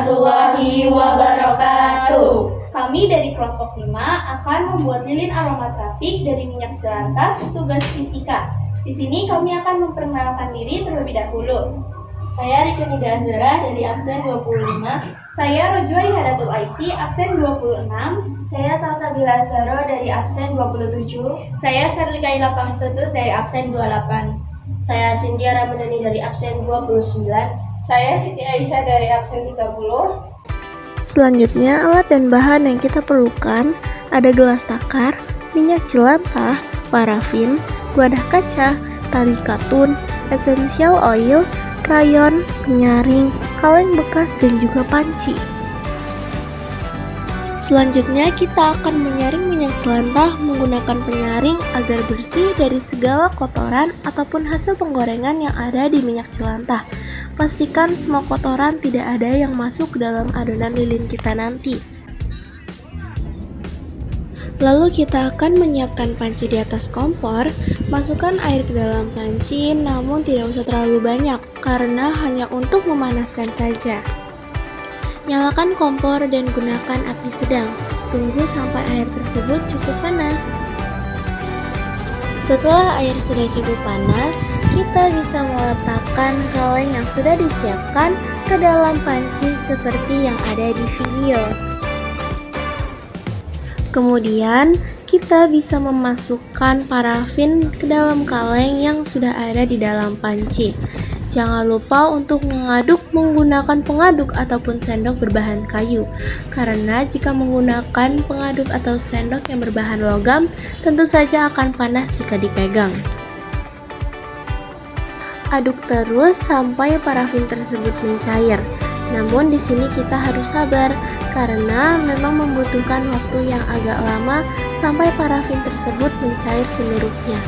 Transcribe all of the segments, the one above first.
warahmatullahi wabarakatuh. Kami dari kelompok 5 akan membuat lilin aromaterapik dari minyak jelantah tugas fisika. Di sini kami akan memperkenalkan diri terlebih dahulu. Saya Rika Nida Azhara dari absen 25. Saya Rojwari Hadatul Aisy, absen 26. Saya Salsabila Azharo dari absen 27. Saya Serlika Ilapang Tutut dari absen 28. Saya Cynthia Ramadhani dari absen 29. Saya Siti Aisyah dari absen 30. Selanjutnya, alat dan bahan yang kita perlukan ada gelas takar, minyak jelantah, parafin, wadah kaca, tali katun, essential oil, krayon, penyaring, kaleng bekas, dan juga panci. Selanjutnya, kita akan menyaring minyak jelantah menggunakan penyaring agar bersih dari segala kotoran ataupun hasil penggorengan yang ada di minyak jelantah. Pastikan semua kotoran tidak ada yang masuk ke dalam adonan lilin kita nanti. Lalu kita akan menyiapkan panci di atas kompor. Masukkan air ke dalam panci, namun tidak usah terlalu banyak karena hanya untuk memanaskan saja. Nyalakan kompor dan gunakan api sedang. Tunggu sampai air tersebut cukup panas. Setelah air sudah cukup panas, kita bisa meletakkan kaleng yang sudah disiapkan ke dalam panci seperti yang ada di video. Kemudian, kita bisa memasukkan parafin ke dalam kaleng yang sudah ada di dalam panci. Jangan lupa untuk mengaduk menggunakan pengaduk ataupun sendok berbahan kayu, karena jika menggunakan pengaduk atau sendok yang berbahan logam, tentu saja akan panas jika dipegang. Aduk terus sampai parafin tersebut mencair. Namun di sini kita harus sabar karena memang membutuhkan waktu yang agak lama sampai parafin tersebut mencair seluruhnya.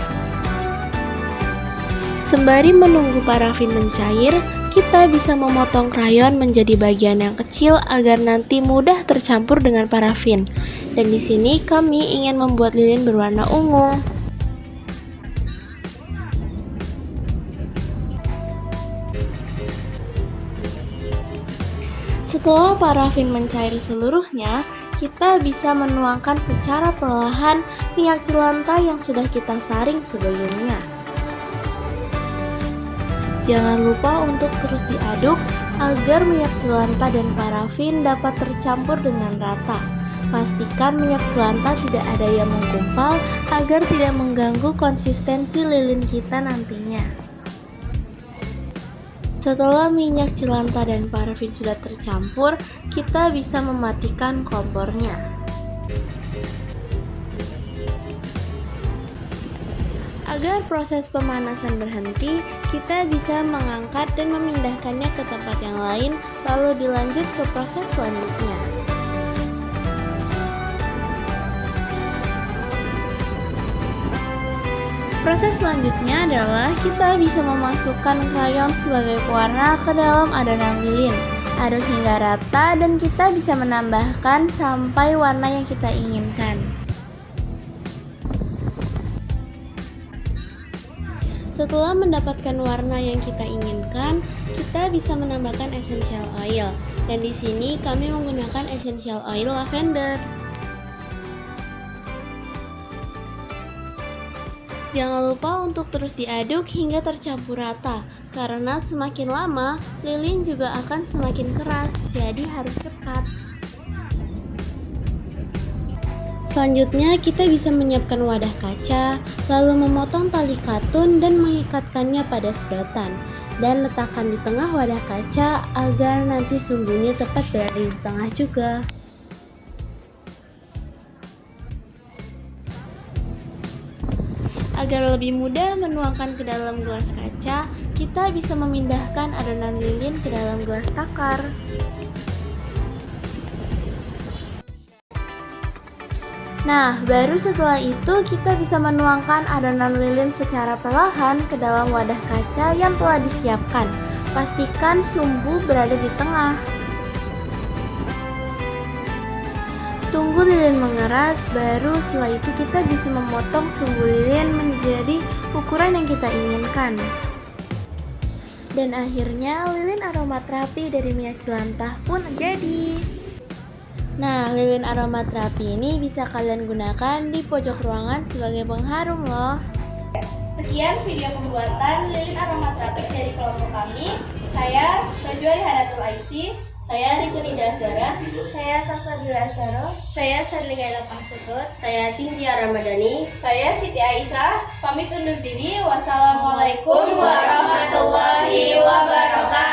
Sembari menunggu parafin mencair, kita bisa memotong krayon menjadi bagian yang kecil agar nanti mudah tercampur dengan parafin. Dan di sini kami ingin membuat lilin berwarna ungu. Setelah parafin mencair seluruhnya, kita bisa menuangkan secara perlahan minyak jelantah yang sudah kita saring sebelumnya. Jangan lupa untuk terus diaduk agar minyak jelantah dan parafin dapat tercampur dengan rata. Pastikan minyak jelantah tidak ada yang menggumpal agar tidak mengganggu konsistensi lilin kita nantinya. Setelah minyak jelantah dan parafin sudah tercampur, kita bisa mematikan kompornya. Agar proses pemanasan berhenti, kita bisa mengangkat dan memindahkannya ke tempat yang lain, lalu dilanjut ke proses selanjutnya. Proses selanjutnya adalah kita bisa memasukkan krayon sebagai pewarna ke dalam adonan lilin. Aduk hingga rata dan kita bisa menambahkan sampai warna yang kita inginkan. Setelah mendapatkan warna yang kita inginkan, kita bisa menambahkan essential oil. Dan di sini kami menggunakan essential oil lavender. Jangan lupa untuk terus diaduk hingga tercampur rata, karena semakin lama, lilin juga akan semakin keras, jadi harus cepat. Selanjutnya, kita bisa menyiapkan wadah kaca, lalu memotong tali katun dan mengikatkannya pada sedotan. Dan letakkan di tengah wadah kaca agar nanti sumbunya tepat berada di tengah juga. Agar lebih mudah menuangkan ke dalam gelas kaca, kita bisa memindahkan adonan lilin ke dalam gelas takar. Nah, baru setelah itu kita bisa menuangkan adonan lilin secara perlahan ke dalam wadah kaca yang telah disiapkan. Pastikan sumbu berada di tengah. Tunggu lilin mengeras, baru setelah itu kita bisa memotong sumbu lilin menjadi ukuran yang kita inginkan. Dan akhirnya lilin aromaterapi dari minyak jelantah pun jadi. Nah, lilin aromaterapi ini bisa kalian gunakan di pojok ruangan sebagai pengharum loh. Sekian video pembuatan lilin aromaterapi dari kelompok kami. Saya Rojwari Hadatul Aisy. Saya Rikunida Azara. Saya Salsabila Asaro. Saya Sarlika Ilapah Tutut. Saya Cynthia Ramadhani. Saya Siti Aisyah. Pamit undur diri. Wassalamualaikum warahmatullahi wabarakatuh.